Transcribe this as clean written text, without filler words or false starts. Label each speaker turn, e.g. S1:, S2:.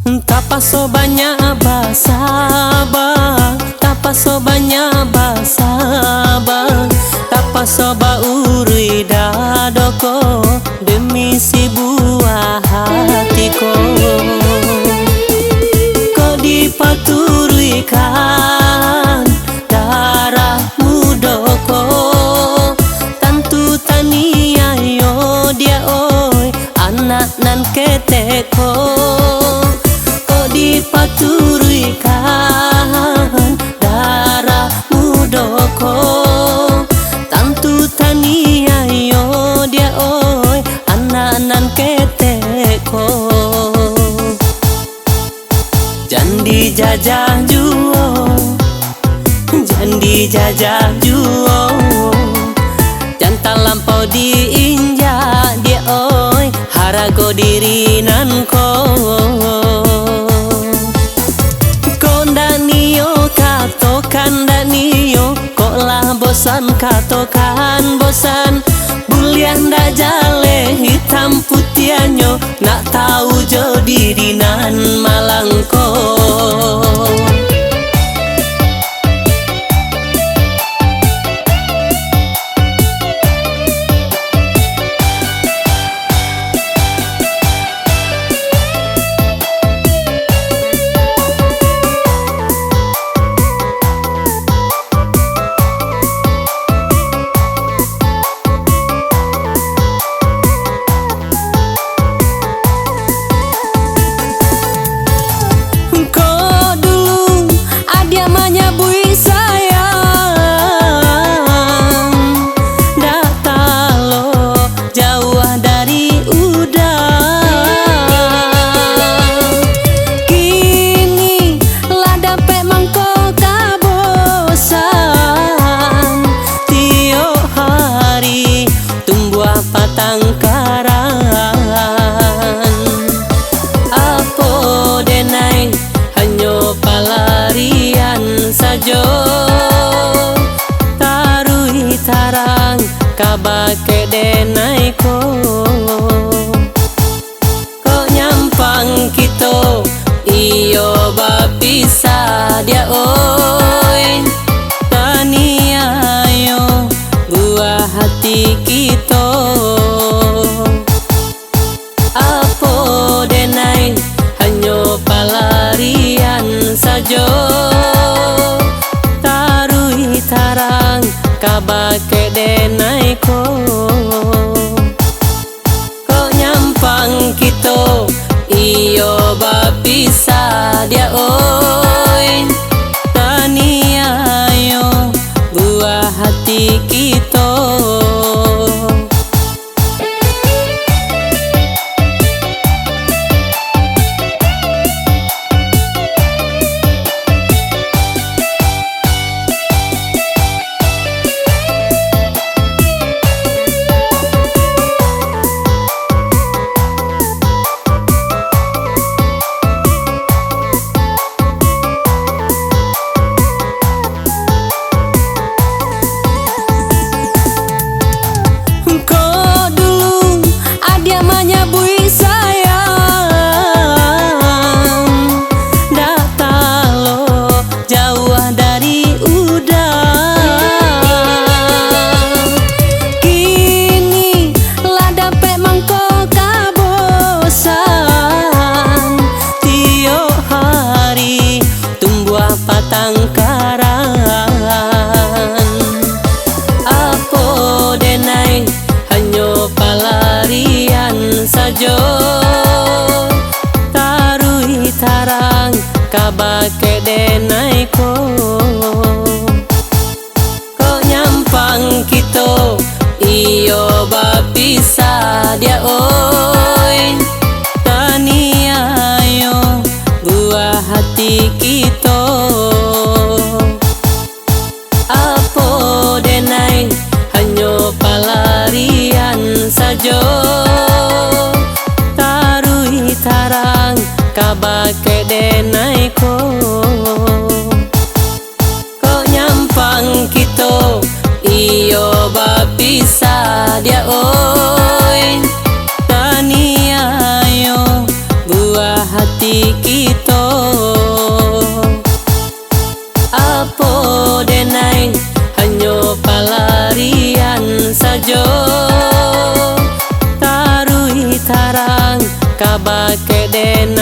S1: Tapaso banyak basaba, tapaso banyak basaba, tapaso bauri dadoko demi si buah hatiku. Kau dipaturikan darah mudoko, tantu tania yo dia oi anak nan keteko. Dipaturikan darah mudoko, tantu tania yo dia oi anak nan keteko. Jandi jajah juo, jandi jajah juo, jantan lampau diinjak dia oi harago diri nan ko. Kandaniyo kok lah bosan katokan bosan, bulian ndak jale hitam putianyo nak tahu jo dirinan malangko. Tarui tarang kabake denai ko, kok nyampang kito iyo bapisa dia oi tania yo buah hati kito. Apo denai hanyo palarian sajo, tarang kabake denai ko, kok nyampang kito iyo bapisa dia oi tania yo buah hati kito. Tangkaran apo denai hanyo palarian sajo, tarui tarang kabake denai ko, kok nyampang kito iyo bapisa dia oi tania yo buah hati kito. Apo denai hanyo palarian sajo, tarui tarang kabake denai ko, kok nyampang kito iyo bapisa dia oi tania yo buah hati kita. Apa denai hanya pelarian saja, tarui tarang kabake den